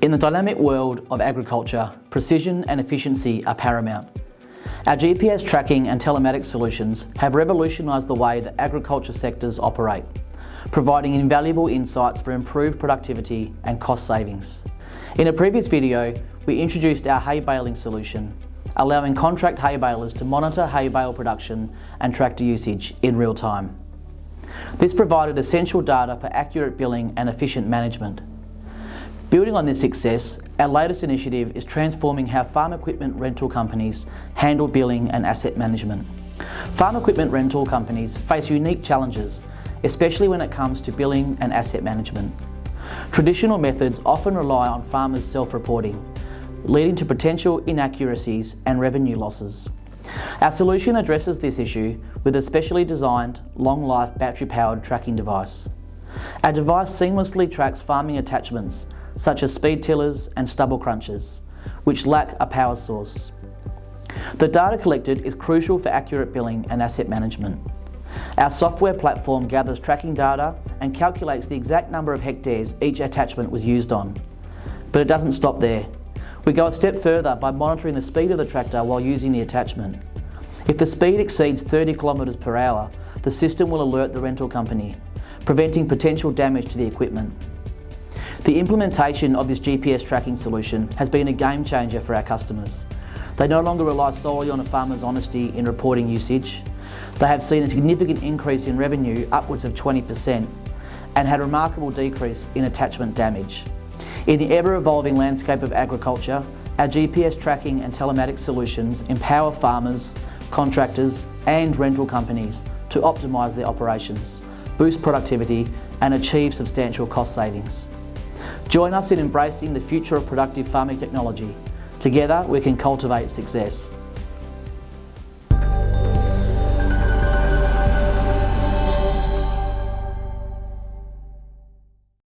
In the dynamic world of agriculture, precision and efficiency are paramount. Our GPS tracking and telematics solutions have revolutionised the way that agriculture sectors operate, providing invaluable insights for improved productivity and cost savings. In a previous video, we introduced our hay baling solution, allowing contract hay balers to monitor hay bale production and tractor usage in real time. This provided essential data for accurate billing and efficient management. Building on this success, our latest initiative is transforming how farm equipment rental companies handle billing and asset management. Farm equipment rental companies face unique challenges, especially when it comes to billing and asset management. Traditional methods often rely on farmers' self-reporting, leading to potential inaccuracies and revenue losses. Our solution addresses this issue with a specially designed, long-life battery-powered tracking device. Our device seamlessly tracks farming attachments such as speed tillers and stubble crunchers, which lack a power source. The data collected is crucial for accurate billing and asset management. Our software platform gathers tracking data and calculates the exact number of hectares each attachment was used on. But it doesn't stop there. We go a step further by monitoring the speed of the tractor while using the attachment. If the speed exceeds 30 kilometres per hour, the system will alert the rental company, preventing potential damage to the equipment. The implementation of this GPS tracking solution has been a game changer for our customers. They no longer rely solely on a farmer's honesty in reporting usage. They have seen a significant increase in revenue, upwards of 20%, and had a remarkable decrease in attachment damage. In the ever-evolving landscape of agriculture, our GPS tracking and telematics solutions empower farmers, contractors and rental companies to optimise their operations, boost productivity and achieve substantial cost savings. Join us in embracing the future of productive farming technology. Together we can cultivate success.